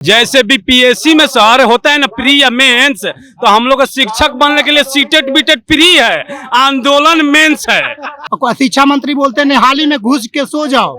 जैसे बीपीएससी में सर होता है ना प्री या मेंस, तो हम लोग शिक्षक बनने के लिए सीटेट बीटेट प्री है, आंदोलन मेंस है। शिक्षा मंत्री बोलते हैं निहाली में घुस के सो जाओ,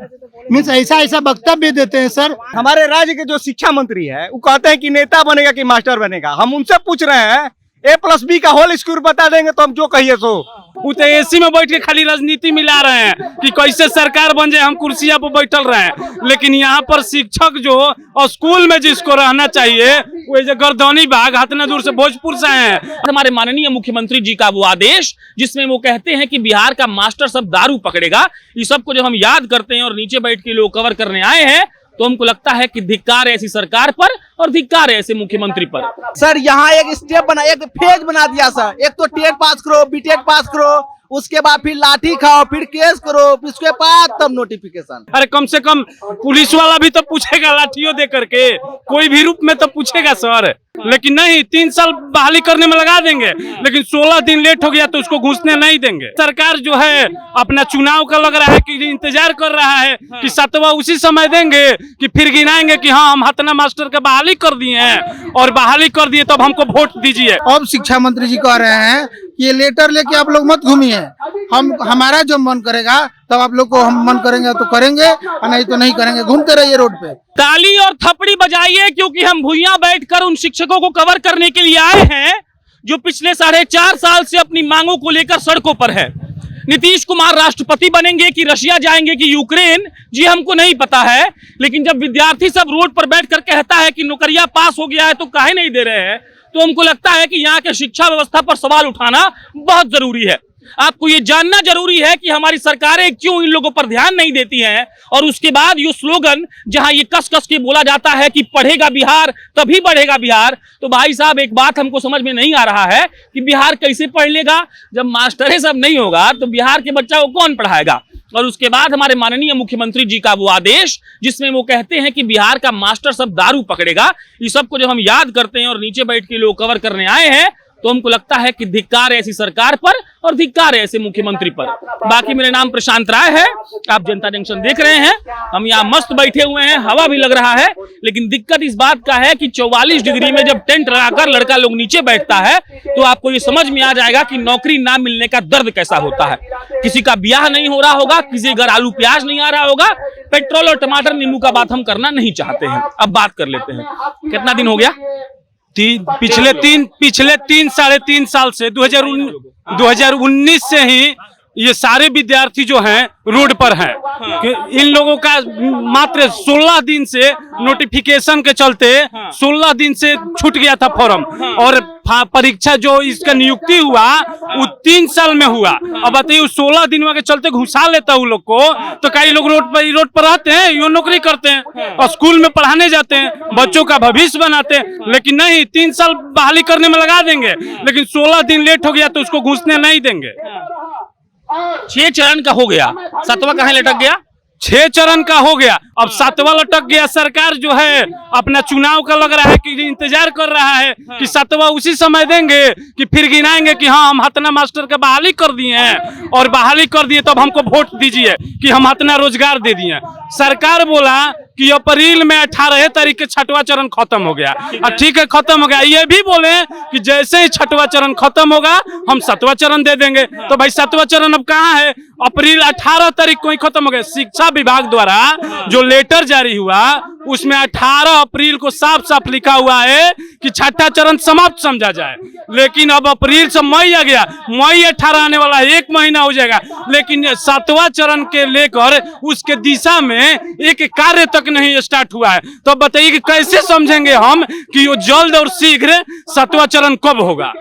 मीन्स ऐसा ऐसा वक्तव्य देते हैं सर। हमारे राज्य के जो शिक्षा मंत्री है वो कहते हैं कि नेता बनेगा कि मास्टर बनेगा। हम उनसे पूछ रहे हैं A+B का होल स्क्वायर बता देंगे तो हम जो कहिए सो। वो तो एसी में बैठ के खाली राजनीति मिला रहे हैं कि कैसे सरकार बन जाए, हम कुर्सियां पर बैठल रहे हैं। लेकिन यहाँ पर शिक्षक जो और स्कूल में जिसको रहना चाहिए वो जो गर्दौनी बाग हतना दूर से भोजपुर से हैं। हमारे माननीय मुख्यमंत्री जी का वो आदेश जिसमें वो कहते हैं कि बिहार का मास्टर सब दारू पकड़ेगा, इस सब को जब हम याद करते हैं और नीचे बैठ के लोग कवर करने आए हैं तो हमको लगता है कि धिक्कार है ऐसी सरकार पर और धिक्कार है ऐसे मुख्यमंत्री पर। सर यहाँ एक स्टेप बना, एक फेज बना दिया सर। एक तो टेट पास करो, बीटेट पास करो, उसके बाद फिर लाठी खाओ, फिर केस करो, उसके बाद तब नोटिफिकेशन। अरे कम से कम पुलिस वाला भी तो पूछेगा लाठियों दे करके, कोई भी रूप में तो पूछेगा सर। लेकिन नहीं, 3 साल बहाली करने में लगा देंगे, लेकिन 16 दिन लेट हो गया तो उसको घुसने नहीं देंगे। सरकार जो है अपना चुनाव का लग रहा है कि इंतजार कर रहा है कि 7वां उसी समय देंगे कि फिर गिनाएंगे कि हाँ हम हतना मास्टर का बहाली कर दिए हैं और बहाली कर दिए तब हमको वोट दीजिए। अब शिक्षा मंत्री जी कह रहे हैं ये लेटर लेके आप लोग मत घूमिए, हमारा जो मन करेगा तब आप लोग को हम मन करेंगे तो करेंगे और नहीं तो नहीं करेंगे, घूमते रहिए रोड पे। ताली और थपड़ी बजाइए क्योंकि हम भुइयां बैठकर उन शिक्षकों को कवर करने के लिए आए हैं जो पिछले 4.5 साल से अपनी मांगों को लेकर सड़कों पर है। नीतीश कुमार राष्ट्रपति बनेंगे कि रशिया जाएंगे कि यूक्रेन, जी हमको नहीं पता है। लेकिन जब विद्यार्थी सब रोड पर बैठकर कहता है कि नौकरियां पास हो गया है तो काहे नहीं दे रहे हैं, तो हमको लगता है कि यहाँ के शिक्षा व्यवस्था पर सवाल उठाना बहुत जरूरी है। आपको ये जानना जरूरी है कि हमारी सरकारें क्यों इन लोगों पर ध्यान नहीं देती हैं। और उसके बाद ये स्लोगन जहां ये कस कस के बोला जाता है कि पढ़ेगा बिहार तभी बढ़ेगा बिहार, तो भाई साहब एक बात हमको समझ में नहीं आ रहा है कि बिहार कैसे पढ़ लेगा। जब मास्टरें सब नहीं होगा तो बिहार के बच्चा को कौन पढ़ाएगा। और उसके बाद हमारे माननीय मुख्यमंत्री जी का वो आदेश जिसमें वो कहते हैं कि बिहार का मास्टर सब दारू पकड़ेगा, इस सब को जब हम याद करते हैं और नीचे बैठ के लोग कवर करने आए हैं तो हमको लगता है कि धिक्कार है ऐसी सरकार पर और धिक्कार है ऐसे मुख्यमंत्री पर। बाकी मेरा नाम प्रशांत राय है, आप जनता जंक्शन देख रहे हैं। हम यहाँ मस्त बैठे हुए हैं, हवा भी लग रहा है, लेकिन दिक्कत इस बात का है कि 44 डिग्री में जब टेंट लगाकर लड़का लोग नीचे बैठता है तो आपको ये समझ में आ जाएगा कि नौकरी ना मिलने का दर्द कैसा होता है। किसी का ब्याह नहीं हो रहा होगा, किसी घर आलू प्याज नहीं आ रहा होगा, पेट्रोल और टमाटर नींबू का बात हम करना नहीं चाहते हैं। अब बात कर लेते हैं, कितना दिन हो गया? पिछले 3.5 साल से 2019 से ही ये सारे विद्यार्थी जो हैं रोड पर हैं। इन लोगों का मात्र 16 दिन से नोटिफिकेशन के चलते 16 दिन से छूट गया था फॉर्म, और परीक्षा जो इसका नियुक्ति हुआ वो 3 साल में हुआ। अब बताइए 16 दिन के चलते घुसा लेता है लोग को, तो कई लोग रोड पर रहते हैं, यो नौकरी करते हैं और स्कूल में पढ़ाने जाते हैं, बच्चों का भविष्य बनाते हैं। लेकिन नहीं, 3 साल बहाली करने में लगा देंगे, लेकिन 16 दिन लेट हो गया तो उसको घुसने नहीं देंगे। 6 चरण का हो गया, 7वां कहाँ लटक गया? 6 चरण का हो गया, अब 7वां लटक गया। सरकार जो है अपना चुनाव का लग रहा है कि इंतजार कर रहा है कि 7वां उसी समय देंगे कि फिर गिनाएंगे कि हाँ हम हतना मास्टर का बहाली कर दिए हैं और बहाली कर दिए तब हमको वोट दीजिए कि हम हतना रोजगार दे दिए। सरकार बोला कि अप्रैल में 18 तारीख के 6वां चरण खत्म हो गया। ठीक है, खत्म हो गया। ये भी बोले कि जैसे ही 6वां चरण खत्म होगा हम 7वां चरण दे देंगे। तो भाई 7वां चरण अब कहाँ है? अप्रैल 18 तारीख को ही खत्म हो गया। शिक्षा विभाग द्वारा जो लेटर जारी हुआ उसमें 18 अप्रैल को साफ साफ लिखा हुआ है कि 6वां चरण समाप्त समझा जाए। लेकिन अब अप्रैल से मई आ गया, मई 18 आने वाला 1 महीना हो जाएगा, लेकिन 7वां चरण के लेकर उसके दिशा में एक कार्य तक नहीं स्टार्ट हुआ है। तो बताइए कि कैसे समझेंगे हम कि वो जल्द और शीघ्र 7वां चरण कब होगा?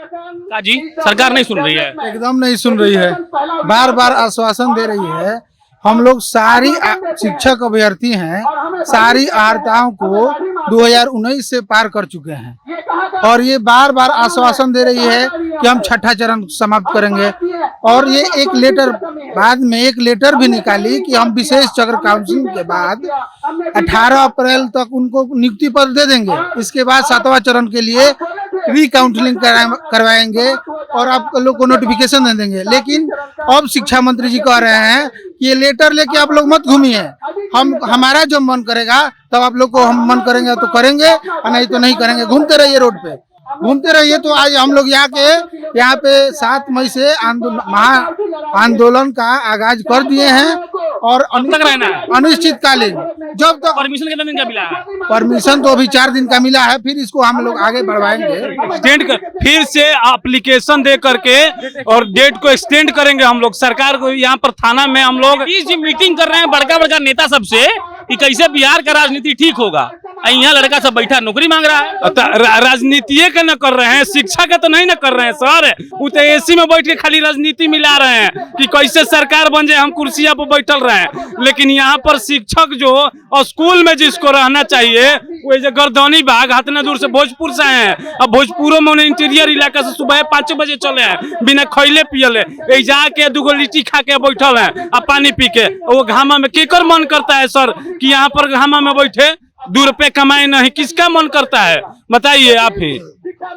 जी सरकार नहीं सुन रही है, एकदम नहीं सुन रही है, बार बार आश्वासन दे रही है। हम लोग सारी शिक्षक अभ्यर्थी हैं, सारी अर्हताओं को 2019 से पार कर चुके हैं और ये बार बार आश्वासन दे रही है कि हम 6वां चरण समाप्त करेंगे। और ये एक लेटर बाद में एक लेटर भी निकाली कि हम विशेष चक्र काउंसिलिंग के बाद 18 अप्रैल तक उनको नियुक्ति पत्र दे देंगे। इसके बाद 7वां चरण के लिए रिकाउंसलिंग करवाएंगे और आप लोग को नोटिफिकेशन दे देंगे। लेकिन अब शिक्षा मंत्री जी कह रहे हैं ये लेटर लेके आप लोग मत घूमिए, हम हमारा जो मन करेगा तब आप लोग को हम मन करेंगे तो करेंगे और नहीं तो नहीं करेंगे। घूमते रहिए रोड पे, घूमते रहिए। तो आज हम लोग यहाँ पे 7 मई से महा आंदोलन का आगाज कर दिए हैं और तक रहना है? अनिश्चितकालीन, जब तक परमिशन कितने दिन का मिला है? परमिशन तो अभी 4 दिन का मिला है, फिर इसको हम लोग आगे बढ़वाएंगे। एक्सटेंड कर, फिर से एप्लीकेशन दे करके और डेट को एक्सटेंड करेंगे हम लोग। सरकार को यहाँ पर थाना में हम लोग इस जो मीटिंग कर रहे हैं बड़का बड़का नेता सबसे कि कैसे बिहार का राजनीति ठीक होगा, यहाँ लड़का सब बैठा नौकरी मांग रहा है। राजनीति का न कर रहे हैं, शिक्षा का तो नहीं न कर रहे हैं सर। वो तो एसी में बैठ के खाली राजनीति मिला रहे हैं कि कैसे सरकार बन जाए, हम कुर्सियां पर बैठल रहे हैं। लेकिन यहाँ पर शिक्षक जो और स्कूल में जिसको रहना चाहिए, वो जो गर्दौनी बाग इतना दूर से भोजपुर से आए हैं। अब भोजपुरों में उन्हें इंटीरियर इलाका से सुबह 5 बजे चले हैं बिना खैले पियले, जाके 2 लिट्टी खा के बैठल है और पानी पी के। वो घामा में केकर मन करता है सर कि यहाँ पर घामा में बैठे 2 रुपए कमाए नहीं? किसका मन करता है बताइए आप ही।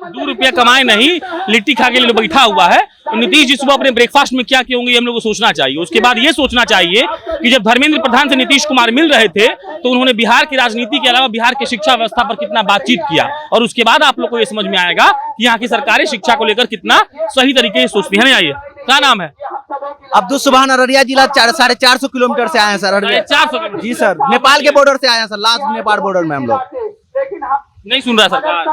2 रुपया कमाए नहीं, लिट्टी खा के लिए बैठा हुआ है। नीतीश जी सुबह अपने ब्रेकफास्ट में क्या किए होंगे हम लोग को सोचना चाहिए। उसके बाद ये सोचना चाहिए कि जब धर्मेंद्र प्रधान से नीतीश कुमार मिल रहे थे तो उन्होंने बिहार की राजनीति के अलावा बिहार की शिक्षा व्यवस्था पर कितना बातचीत किया, और उसके बाद आप लोग को ये समझ में आएगा कि यहाँ की सरकारें शिक्षा को लेकर कितना सही तरीके से सोचती है। नहीं आइए, क्या नाम है? अब्दुल सुभान, अररिया जिला 450 किलोमीटर से आए हैं सर। 450 जी सर, नेपाल के बॉर्डर से आए हैं सर, लास्ट नेपाल बॉर्डर में हम लोग। नहीं सुन रहा सरकार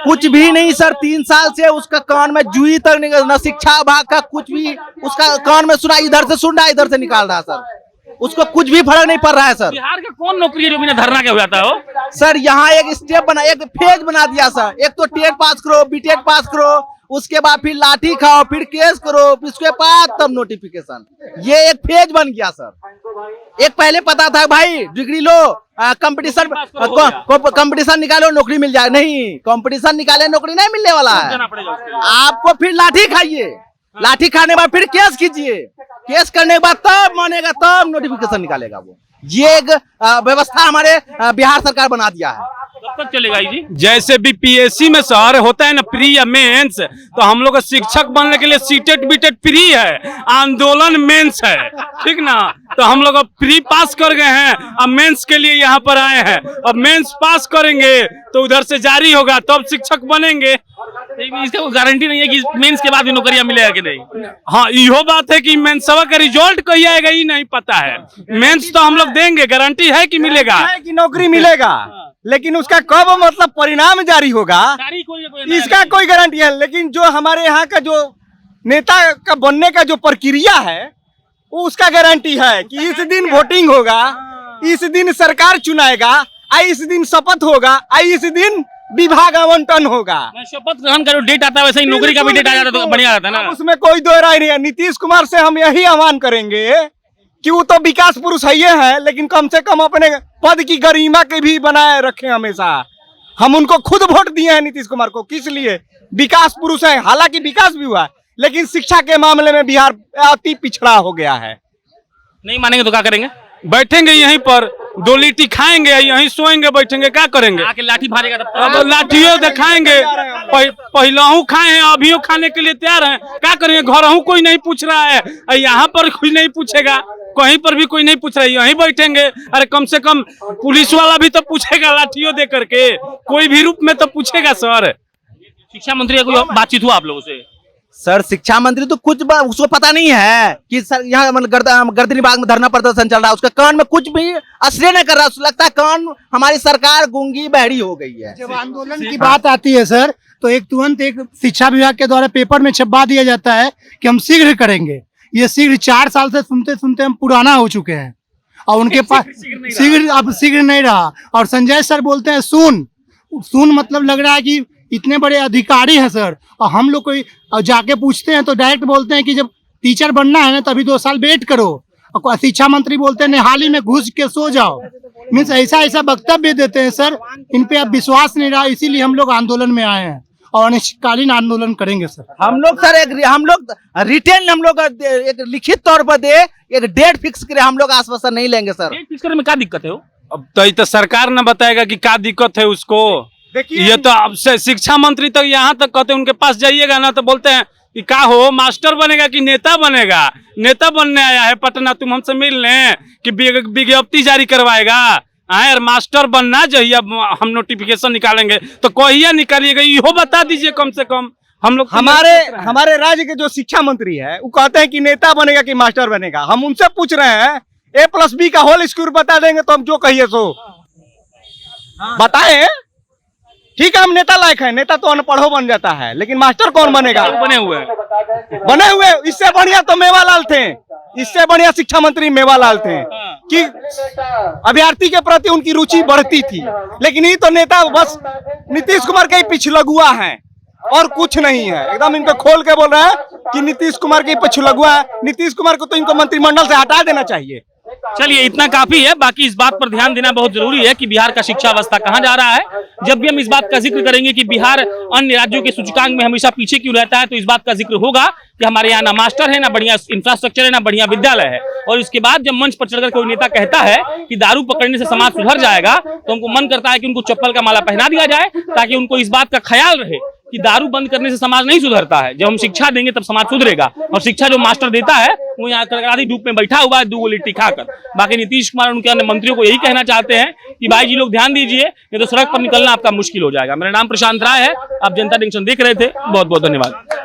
कुछ भी नहीं सर, 3 साल से उसका कान में जुई तक नहीं, न शिक्षा विभाग का कुछ भी उसका कान में सुना, इधर से सुन रहा है इधर से निकाल रहा है सर। उसको कुछ भी फर्क नहीं पड़ रहा है सर। बिहार का कौन नौकरी है जो बिना धरना के हो जाता हो? सर यहाँ एक स्टेप बना, एक फेज बना दिया सर। एक तो टेट पास करो, बीटेट पास करो, उसके बाद फिर लाठी खाओ, फिर केस करो, उसके बाद तब नोटिफिकेशन। ये एक फेज बन गया सर। एक पहले पता था भाई डिग्री लो, कंपटीशन निकालो नौकरी मिल जाए, नहीं कंपटीशन निकाले नौकरी नहीं मिलने वाला है। आपको फिर लाठी खाइए, लाठी खाने के बाद फिर केस कीजिए, केस करने के बाद तब मानेगा, तब नोटिफिकेशन निकालेगा वो। ये एक व्यवस्था हमारे बिहार सरकार बना दिया है। कब तक चलेगा जी? जैसे बीपीएससी में सर होता है ना प्री या मेंस, तो हम लोग का शिक्षक बनने के लिए सीटेट बीटेट प्री है, आंदोलन मेंस है, ठीक ना? तो हम लोग अब प्री पास कर गए हैं, अब मेंस के लिए यहाँ पर आए हैं। अब मेंस पास करेंगे तो उधर से जारी होगा, तब शिक्षक बनेंगे। इसका कोई गारंटी नहीं है कि मेंस के बाद भी नौकरियां मिलेगा कि नहीं। हाँ, यो बात है कि मेंसवा का रिजल्ट कहीं आएगा ये नहीं पता है। मेंस तो हम लोग देंगे, गारंटी है कि मिलेगा, है कि नौकरी मिलेगा, लेकिन उसका कब मतलब परिणाम जारी होगा इसका कोई गारंटी है। लेकिन जो हमारे यहाँ का जो नेता का बनने का जो प्रक्रिया है वो उसका गारंटी है कि इस दिन वोटिंग होगा, इस दिन सरकार चुनाएगा, इस दिन शपथ होगा, इस दिन विभाग आवंटन होगा। शपथ ग्रहण का जो डेट आता है वैसे ही नौकरी का भी डेट आ जाता तो बढ़िया रहता ना। उसमें कोई दो राय नहीं है। नीतीश कुमार से हम यही आह्वान करेंगे कि वो तो विकास पुरुष है ये है, लेकिन कम से कम अपने पद की गरिमा के भी बनाए रखे हमेशा। हम उनको खुद वोट दिए हैं नीतीश कुमार को, किस लिए? विकास पुरुष है, हालांकि विकास भी हुआ है, लेकिन शिक्षा के मामले में बिहार अति पिछड़ा हो गया है। नहीं मानेंगे तो क्या करेंगे? बैठेंगे यहीं पर, 2 लिट्टी खाएंगे, यहीं सोएंगे, बैठेंगे, क्या करेंगे? आके लाठी मारेगा तब अब लाठियों दिखाएंगे। पहले खाए हैं, अभी खाने के लिए तैयार हैं, क्या करेंगे? घर कोई नहीं पूछ रहा है, यहाँ पर कोई नहीं पूछेगा, कहीं पर भी कोई नहीं पूछ रहा है, यहीं बैठेंगे। अरे कम से कम पुलिस वाला भी तो पूछेगा लाठियों दे करके, कोई भी रूप में तो पूछेगा सर। शिक्षा मंत्री का कोई बातचीत हुआ आप लोगों से? सर शिक्षा मंत्री तो कुछ उसको पता नहीं है कि सर यहाँ गर्दनी बाग में धरना प्रदर्शन चल रहा है, उसका कान में कुछ भी असर नहीं कर रहा। लगता है कान हमारी सरकार गूंगी बहरी हो गई है। जब आंदोलन की बात आती है सर, तो एक तुरंत एक शिक्षा विभाग के द्वारा पेपर में छपवा दिया जाता है कि हम शीघ्र करेंगे। ये शीघ्र 4 साल से सुनते सुनते हम पुराना हो चुके हैं, और उनके पास शीघ्र अब शीघ्र नहीं रहा। और संजय सर बोलते हैं सुन मतलब लग रहा है कि इतने बड़े अधिकारी हैं सर, और हम लोग कोई जाके पूछते हैं तो डायरेक्ट बोलते हैं कि जब टीचर बनना है ना तभी 2 साल वेट करो। और शिक्षा मंत्री बोलते हैं निहाली में घुस के सो जाओ। मीन्स ऐसा वक्तव्य देते हैं सर, इन पे अब विश्वास नहीं रहा, इसीलिए हम लोग आंदोलन में आए हैं और अनिश्चितकालीन आंदोलन करेंगे सर। हम लोग सर हम लोग रिटेन हम लोग एक लिखित तौर पर दे, एक डेट फिक्स करे, हम लोग आश्वासन नहीं लेंगे सर। डेट फिक्स करने में क्या दिक्कत है? अब तो सरकार न बताएगा कि क्या दिक्कत है उसको। ये तो अब से शिक्षा मंत्री तक यहाँ तक कहते हैं, उनके पास जाइएगा ना तो बोलते हैं कि का हो मास्टर बनेगा कि नेता बनेगा? नेता बनने आया है पटना, तुम हमसे मिल लें कि विज्ञप्ति जारी करवाएगा? यार मास्टर बनना चाहिए। अब हम नोटिफिकेशन निकालेंगे तो कहिया निकालिएगा इहो बता दीजिए कम से कम। हम लोग हमारे राज्य के जो शिक्षा मंत्री है वो कहते हैं कि नेता बनेगा कि मास्टर बनेगा। हम उनसे पूछ रहे हैं A+B का होल स्क्वायर बता देंगे तो हम जो कहिए सो बताएं। ठीक है, हम नेता लायक है, नेता तो अनपढ़ो बन जाता है, लेकिन मास्टर कौन बनेगा? बने हुए इससे बढ़िया तो मेवालाल थे, इससे बढ़िया शिक्षा मंत्री मेवालाल थे कि अभ्यर्थी के प्रति उनकी रुचि बढ़ती थी। लेकिन ये तो नेता बस नीतीश कुमार के ही पिछलगुआ है और कुछ नहीं है। एकदम इनको खोल के बोल रहा है कि नीतीश कुमार के पिछलगुआ है। नीतीश कुमार को तो इनको मंत्रिमंडल से हटा देना चाहिए। चलिए इतना काफी है। बाकी इस बात पर ध्यान देना बहुत जरूरी है कि बिहार का शिक्षा अवस्था कहां जा रहा है। जब भी हम इस बात का जिक्र करेंगे कि बिहार अन्य राज्यों के सूचकांक में हमेशा पीछे क्यों रहता है, तो इस बात का जिक्र होगा कि हमारे यहाँ ना मास्टर है, ना बढ़िया इंफ्रास्ट्रक्चर है, ना बढ़िया विद्यालय है। और इसके बाद जब मंच पर चढ़कर कोई नेता कहता है कि दारू पकड़ने से समाज सुधर जाएगा, तो हमको मन करता है कि उनको चप्पल का माला पहना दिया जाए, ताकि उनको इस बात का ख्याल रहे कि दारू बंद करने से समाज नहीं सुधरता है। जब हम शिक्षा देंगे तब समाज सुधरेगा। और शिक्षा जो मास्टर देता है वो यहाँ करकराती धूप में बैठा हुआ है 2 लिट्टी खाकर। बाकी नीतीश कुमार उनके अन्य मंत्रियों को यही कहना चाहते हैं कि भाई जी लोग ध्यान दीजिए, नहीं तो सड़क पर निकलना आपका मुश्किल हो जाएगा। मेरा नाम प्रशांत राय है, आप जनता जंक्शन देख रहे थे। बहुत बहुत धन्यवाद।